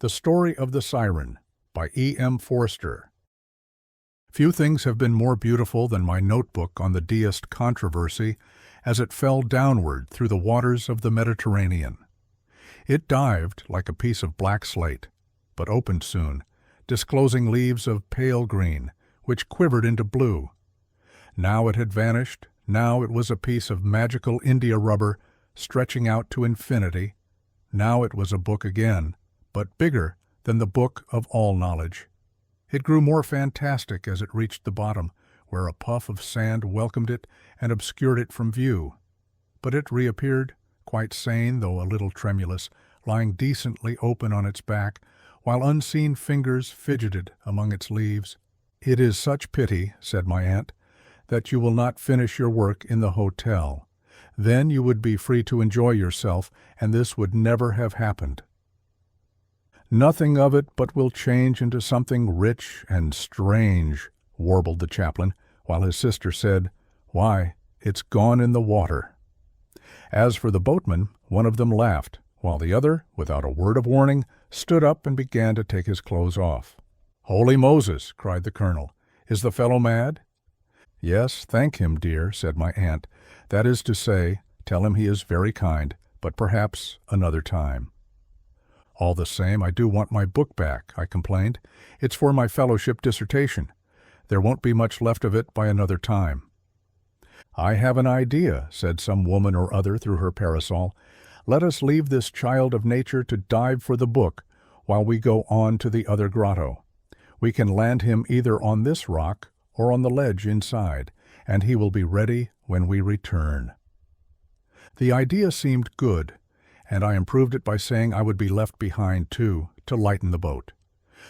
The Story of the Siren by E.M. Forster. Few things have been more beautiful than my notebook on the deist controversy as it fell downward through the waters of the Mediterranean. It dived like a piece of black slate, but opened soon, disclosing leaves of pale green, which quivered into blue. Now it had vanished, now it was a piece of magical India rubber stretching out to infinity. Now it was a book again, but bigger than the book of all knowledge. It grew more fantastic as it reached the bottom, where a puff of sand welcomed it and obscured it from view. But it reappeared, quite sane though a little tremulous, lying decently open on its back, while unseen fingers fidgeted among its leaves. "It is such pity," said my aunt, "that you will not finish your work in the hotel. Then you would be free to enjoy yourself, and this would never have happened." "Nothing of it but will change into something rich and strange," warbled the chaplain, while his sister said, "Why, it's gone in the water." As for the boatman, one of them laughed, while the other, without a word of warning, stood up and began to take his clothes off. "Holy Moses!" cried the colonel. "Is the fellow mad?" "Yes, thank him, dear," said my aunt. "That is to say, tell him he is very kind, but perhaps another time." "All the same, I do want my book back," I complained. "It's for my fellowship dissertation. There won't be much left of it by another time." "I have an idea," said some woman or other through her parasol. "Let us leave this child of nature to dive for the book while we go on to the other grotto. We can land him either on this rock or on the ledge inside, and he will be ready when we return." The idea seemed good, and I improved it by saying I would be left behind, too, to lighten the boat.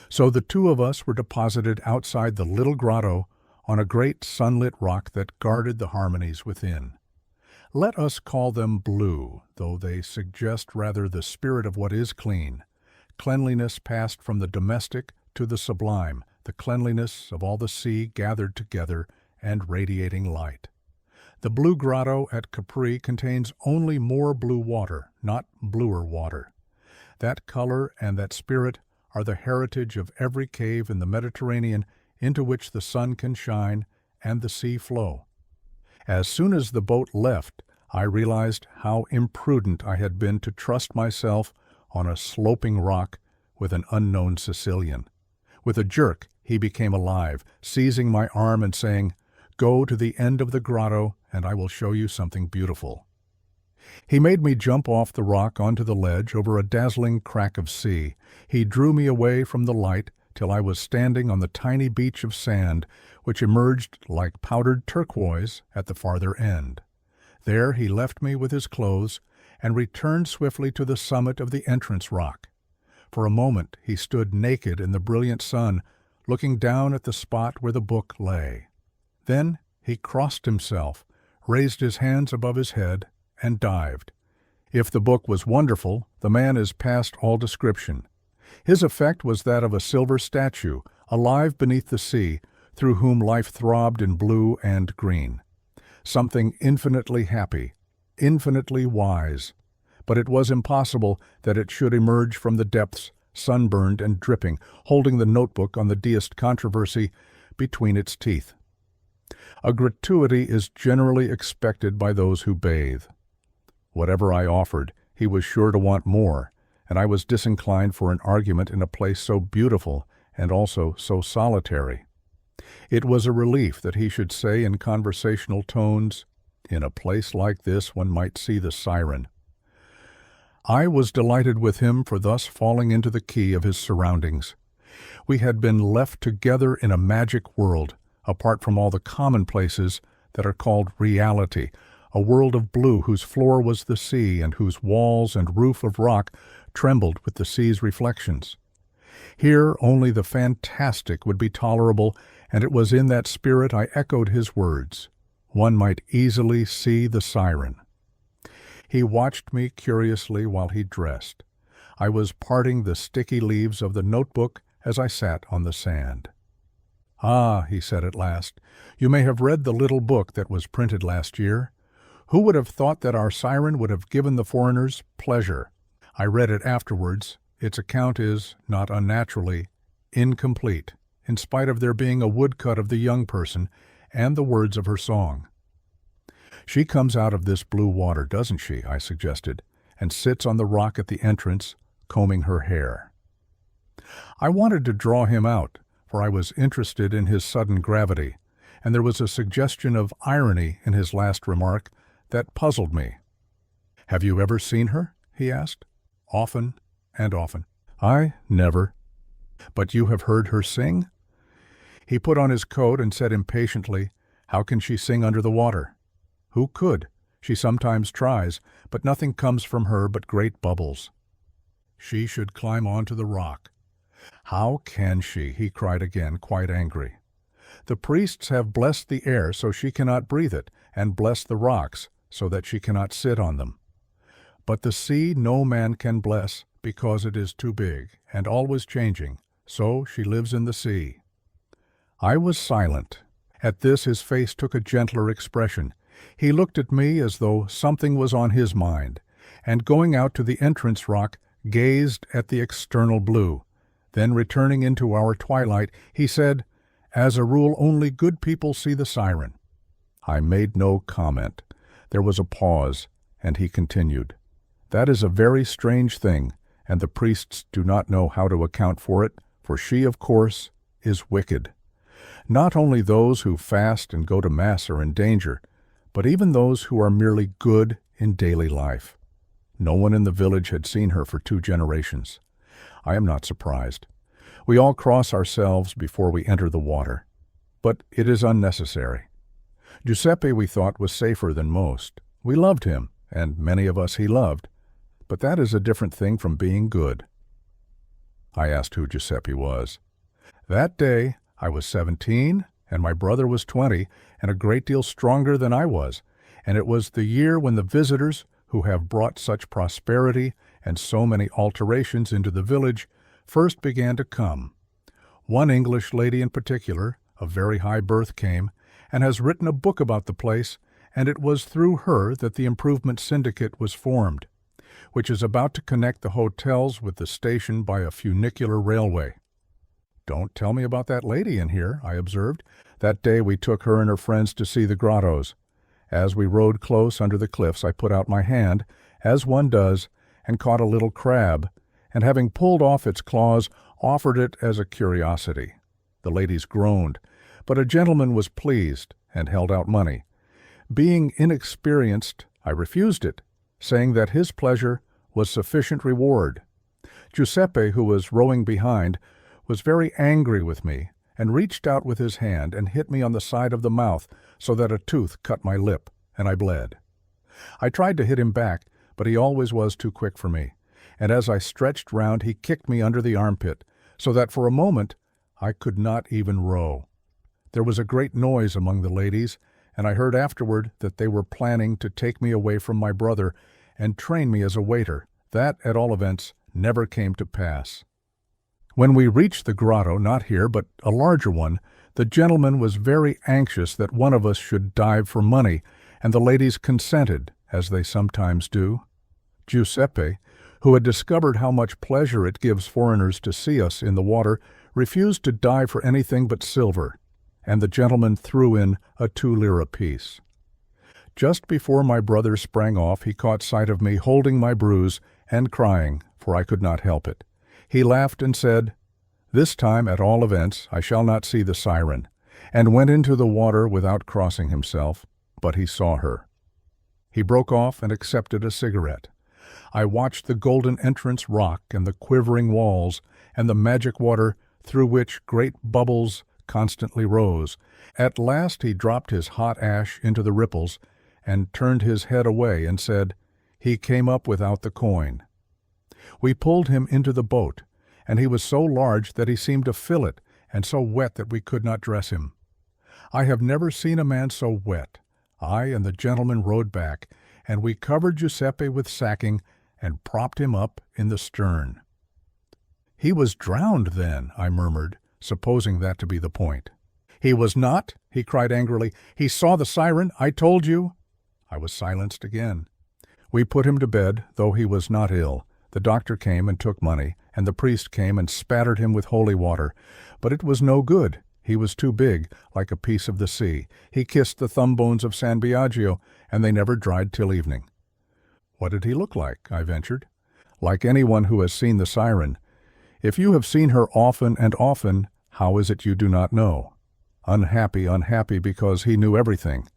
So the two of us were deposited outside the little grotto on a great sunlit rock that guarded the harmonies within. Let us call them blue, though they suggest rather the spirit of what is clean. Cleanliness passed from the domestic to the sublime, the cleanliness of all the sea gathered together and radiating light. The blue grotto at Capri contains only more blue water, not bluer water. That color and that spirit are the heritage of every cave in the Mediterranean into which the sun can shine and the sea flow. As soon as the boat left, I realized how imprudent I had been to trust myself on a sloping rock with an unknown Sicilian. With a jerk, he became alive, seizing my arm and saying, "Go to the end of the grotto, and I will show you something beautiful." He made me jump off the rock onto the ledge over a dazzling crack of sea. He drew me away from the light till I was standing on the tiny beach of sand, which emerged like powdered turquoise at the farther end. There he left me with his clothes and returned swiftly to the summit of the entrance rock. For a moment he stood naked in the brilliant sun, looking down at the spot where the book lay. Then he crossed himself, raised his hands above his head, and dived. If the book was wonderful, the man is past all description. His effect was that of a silver statue, alive beneath the sea, through whom life throbbed in blue and green. Something infinitely happy, infinitely wise. But it was impossible that it should emerge from the depths, sunburned and dripping, holding the notebook on the deist controversy between its teeth. A gratuity is generally expected by those who bathe. Whatever I offered, he was sure to want more, and I was disinclined for an argument in a place so beautiful and also so solitary. It was a relief that he should say in conversational tones, "In a place like this one might see the Siren." I was delighted with him for thus falling into the key of his surroundings. We had been left together in a magic world, apart from all the commonplaces that are called reality, a world of blue whose floor was the sea and whose walls and roof of rock trembled with the sea's reflections. Here only the fantastic would be tolerable, and it was in that spirit I echoed his words. One might easily see the Siren. He watched me curiously while he dressed. I was parting the sticky leaves of the notebook as I sat on the sand. "Ah," he said at last, "you may have read the little book that was printed last year. Who would have thought that our Siren would have given the foreigners pleasure? I read it afterwards, its account is, not unnaturally, incomplete, in spite of there being a woodcut of the young person and the words of her song. "She comes out of this blue water, doesn't she?" I suggested, and sits on the rock at the entrance, combing her hair. I wanted to draw him out, for I was interested in his sudden gravity, and there was a suggestion of irony in his last remark that puzzled me. "Have you ever seen her?" he asked. "Often and often." "I never." "But you have heard her sing?" He put on his coat and said impatiently, "How can she sing under the water?" "Who could? She sometimes tries, but nothing comes from her but great bubbles." "She should climb onto the rock." "How can she?" he cried again, quite angry. "The priests have blessed the air so she cannot breathe it, and blessed the rocks so that she cannot sit on them. But the sea no man can bless, because it is too big, and always changing, so she lives in the sea." I was silent. At this his face took a gentler expression. He looked at me as though something was on his mind, and going out to the entrance rock, gazed at the external blue. Then returning into our twilight, he said, "As a rule, only good people see the Siren." I made no comment. There was a pause, and he continued, "That is a very strange thing, and the priests do not know how to account for it, for she, of course, is wicked. Not only those who fast and go to Mass are in danger, but even those who are merely good in daily life. No one in the village had seen her for 2 generations. I am not surprised. We all cross ourselves before we enter the water. But it is unnecessary. Giuseppe, we thought, was safer than most. We loved him, and many of us he loved. But that is a different thing from being good." I asked who Giuseppe was. "That day I was 17, and my brother was 20, and a great deal stronger than I was, and it was the year when the visitors, who have brought such prosperity and so many alterations into the village, first began to come. One English lady in particular, of very high birth, came, and has written a book about the place, and it was through her that the Improvement Syndicate was formed, which is about to connect the hotels with the station by a funicular railway." "Don't tell me about that lady in here," I observed. "That day we took her and her friends to see the grottos. As we rode close under the cliffs, I put out my hand, as one does, and caught a little crab, and having pulled off its claws, offered it as a curiosity. The ladies groaned, but a gentleman was pleased and held out money. Being inexperienced, I refused it, saying that his pleasure was sufficient reward. Giuseppe, who was rowing behind, was very angry with me, and reached out with his hand and hit me on the side of the mouth, so that a tooth cut my lip, and I bled. I tried to hit him back, but he always was too quick for me, and as I stretched round he kicked me under the armpit, so that for a moment I could not even row. There was a great noise among the ladies, and I heard afterward that they were planning to take me away from my brother and train me as a waiter. That, at all events, never came to pass. When we reached the grotto, not here, but a larger one, the gentleman was very anxious that one of us should dive for money, and the ladies consented, as they sometimes do. Giuseppe, who had discovered how much pleasure it gives foreigners to see us in the water, refused to dive for anything but silver, and the gentleman threw in a 2-lira piece. Just before my brother sprang off, he caught sight of me holding my bruise and crying, for I could not help it. He laughed and said, "This time, at all events, I shall not see the Siren," and went into the water without crossing himself, but he saw her. He broke off and accepted a cigarette. I watched the golden entrance rock and the quivering walls and the magic water through which great bubbles constantly rose. At last he dropped his hot ash into the ripples and turned his head away and said, "He came up without the coin." We pulled him into the boat, and he was so large that he seemed to fill it, and so wet that we could not dress him. I have never seen a man so wet. I and the gentleman rowed back, and we covered Giuseppe with sacking and propped him up in the stern. "He was drowned then," I murmured, supposing that to be the point. "He was not," he cried angrily. "He saw the Siren, I told you." I was silenced again. We put him to bed, though he was not ill. The doctor came and took money, and the priest came and spattered him with holy water. But it was no good. He was too big, like a piece of the sea. He kissed the thumb bones of San Biagio, and they never dried till evening. What did he look like? I ventured. Like anyone who has seen the Siren. If you have seen her often and often, how is it you do not know? Unhappy, unhappy because he knew everything.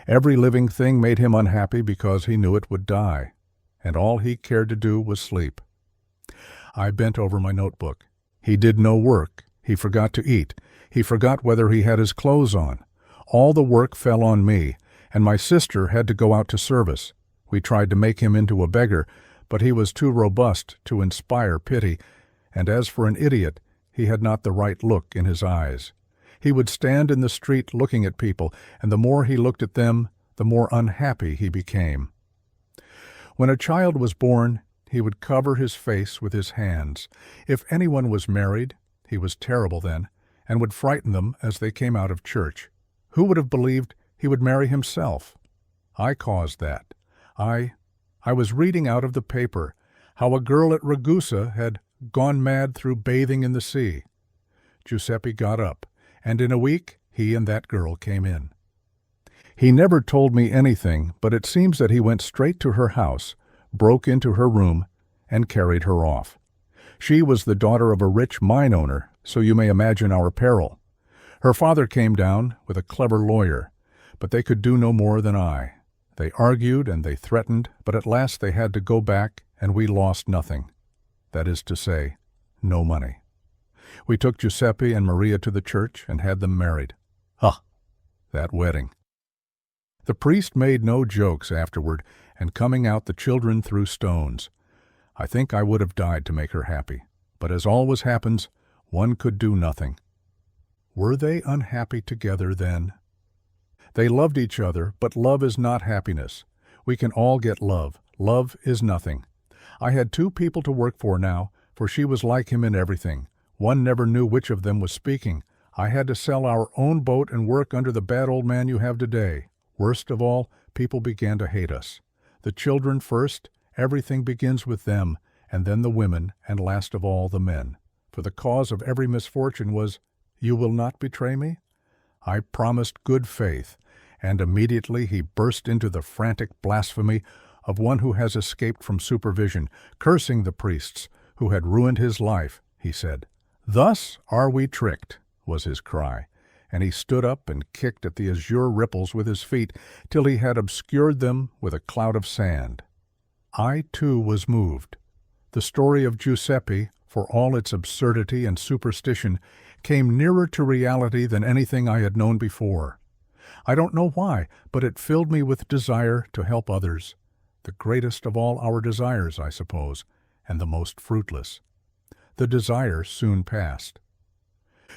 Every living thing made him unhappy because he knew it would die, and all he cared to do was sleep. I bent over my notebook. He did no work. He forgot to eat. He forgot whether he had his clothes on. All the work fell on me, and my sister had to go out to service. We tried to make him into a beggar, but he was too robust to inspire pity, and as for an idiot, he had not the right look in his eyes. He would stand in the street looking at people, and the more he looked at them, the more unhappy he became. When a child was born, he would cover his face with his hands. If anyone was married, he was terrible then, and would frighten them as they came out of church. Who would have believed he would marry himself? I caused that. I was reading out of the paper how a girl at Ragusa had gone mad through bathing in the sea. Giuseppe got up, and in a week he and that girl came in. He never told me anything, but it seems that he went straight to her house, broke into her room, and carried her off. She was the daughter of a rich mine owner, so you may imagine our peril. Her father came down with a clever lawyer, but they could do no more than I. They argued and they threatened, but at last they had to go back, and we lost nothing. That is to say, no money. We took Giuseppe and Maria to the church and had them married. That wedding. The priest made no jokes afterward, and coming out the children threw stones. I think I would have died to make her happy, but as always happens, one could do nothing. Were they unhappy together then? They loved each other, but love is not happiness. We can all get love. Love is nothing. I had two people to work for now, for she was like him in everything. One never knew which of them was speaking. I had to sell our own boat and work under the bad old man you have today. Worst of all, people began to hate us. The children first, everything begins with them, and then the women, and last of all the men. For the cause of every misfortune was, "You will not betray me?" I promised good faith, and immediately he burst into the frantic blasphemy of one who has escaped from supervision, cursing the priests who had ruined his life, he said. "Thus are we tricked," was his cry, and he stood up and kicked at the azure ripples with his feet till he had obscured them with a cloud of sand. I, too, was moved. The story of Giuseppe, for all its absurdity and superstition, came nearer to reality than anything I had known before. I don't know why, but it filled me with desire to help others, the greatest of all our desires, I suppose, and the most fruitless. The desire soon passed.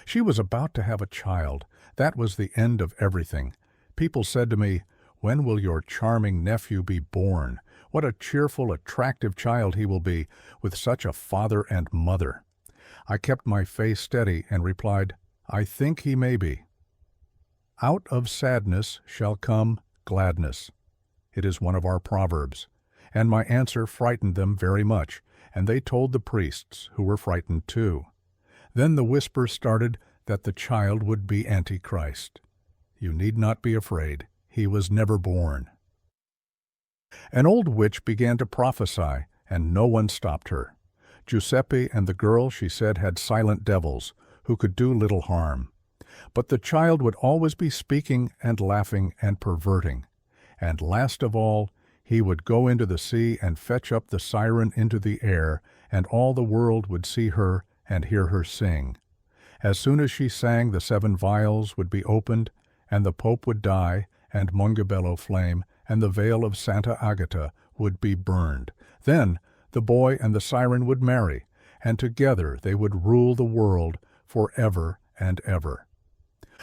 She was about to have a child. That was the end of everything. People said to me, "When will your charming nephew be born? What a cheerful, attractive child he will be, with such a father and mother." I kept my face steady and replied, "I think he may be." Out of sadness shall come gladness. It is one of our proverbs, and my answer frightened them very much, and they told the priests, who were frightened too. Then the whisper started that the child would be Antichrist. You need not be afraid. He was never born. An old witch began to prophesy, and no one stopped her. Giuseppe and the girl, she said, had silent devils, who could do little harm. But the child would always be speaking and laughing and perverting. And last of all, he would go into the sea and fetch up the Siren into the air, and all the world would see her and hear her sing. As soon as she sang, the 7 vials would be opened, and the Pope would die, and Mongibello flame, and the veil of Santa Agata would be burned. Then the boy and the Siren would marry, and together they would rule the world for ever and ever.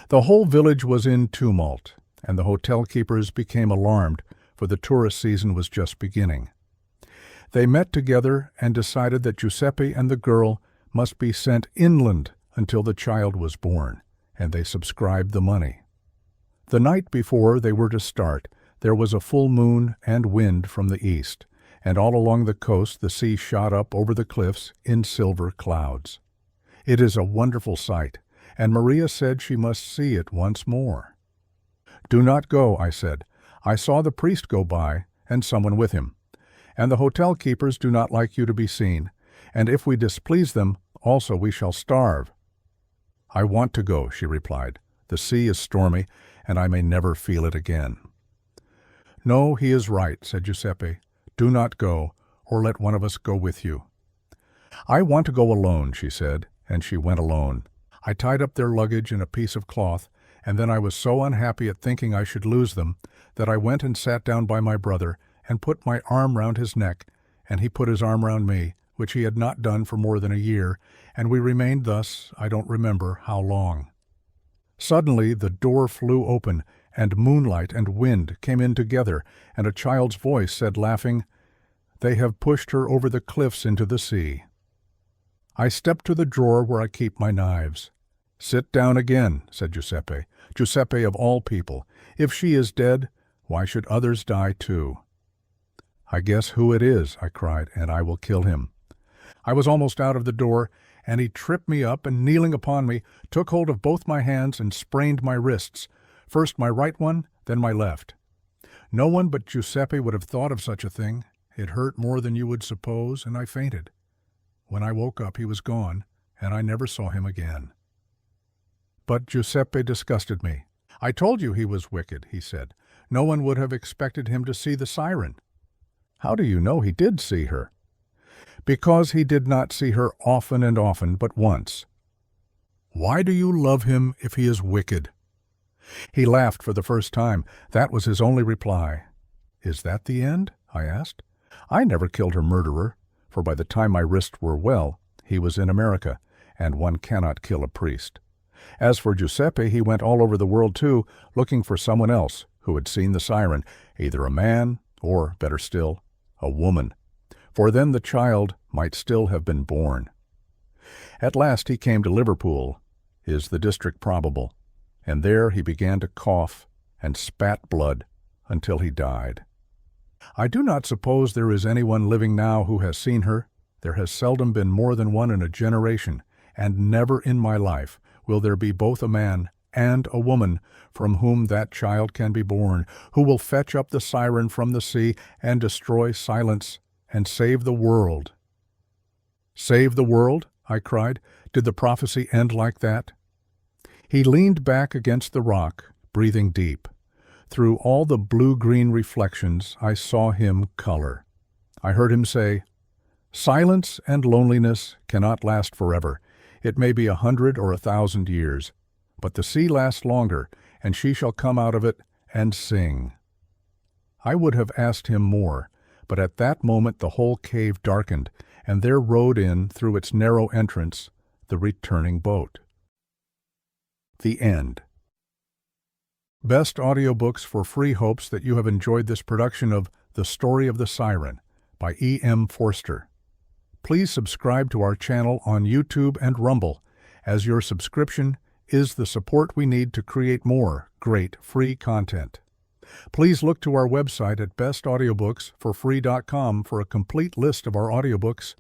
The whole village was in tumult, and the hotel keepers became alarmed, for the tourist season was just beginning. They met together and decided that Giuseppe and the girl must be sent inland until the child was born, and they subscribed the money. The night before they were to start, there was a full moon and wind from the east, and all along the coast the sea shot up over the cliffs in silver clouds. It is a wonderful sight, and Maria said she must see it once more. "Do not go," I said. "I saw the priest go by, and someone with him. And the hotel keepers do not like you to be seen, and if we displease them, also we shall starve." "I want to go," she replied. "The sea is stormy, and I may never feel it again." "No, he is right," said Giuseppe. "Do not go, or let one of us go with you." "I want to go alone," she said, and she went alone. I tied up their luggage in a piece of cloth, and then I was so unhappy at thinking I should lose them that I went and sat down by my brother and put my arm round his neck, and he put his arm round me, which he had not done for more than a year, and we remained thus, I don't remember how long. Suddenly the door flew open, and moonlight and wind came in together, and a child's voice said, laughing, "They have pushed her over the cliffs into the sea." I stepped to the drawer where I keep my knives. "Sit down again," said Giuseppe. "Giuseppe of all people. If she is dead, why should others die too?" "I guess who it is," I cried, "and I will kill him." I was almost out of the door, and he tripped me up, and kneeling upon me, took hold of both my hands and sprained my wrists, first my right one, then my left. No one but Giuseppe would have thought of such a thing. It hurt more than you would suppose, and I fainted. When I woke up, he was gone, and I never saw him again. But Giuseppe disgusted me. "I told you he was wicked," he said. "No one would have expected him to see the Siren." "How do you know he did see her?" "Because he did not see her often and often, but once." "Why do you love him if he is wicked?" He laughed for the first time. That was his only reply. "Is that the end?" I asked. "I never killed her murderer, for by the time my wrists were well, he was in America, and one cannot kill a priest. As for Giuseppe, he went all over the world too, looking for someone else who had seen the Siren, either a man or, better still, a woman, for then the child might still have been born. At last he came to Liverpool, is the district probable, and there he began to cough and spat blood until he died. I do not suppose there is anyone living now who has seen her. There has seldom been more than one in a generation, and never in my life will there be both a man and a woman from whom that child can be born, who will fetch up the Siren from the sea and destroy silence and save the world." "Save the world?" I cried. "Did the prophecy end like that?" He leaned back against the rock, breathing deep. Through all the blue-green reflections I saw him color. I heard him say, "Silence and loneliness cannot last forever. It may be 100 or 1,000 years. But the sea lasts longer, and she shall come out of it and sing." I would have asked him more, but at that moment the whole cave darkened, and there rode in, through its narrow entrance, the returning boat. The end. Best audiobooks for free hopes that you have enjoyed this production of The Story of the Siren by E.M. Forster. Please subscribe to our channel on YouTube and Rumble, as your subscription is the support we need to create more great free content. Please look to our website at bestaudiobooksforfree.com for a complete list of our audiobooks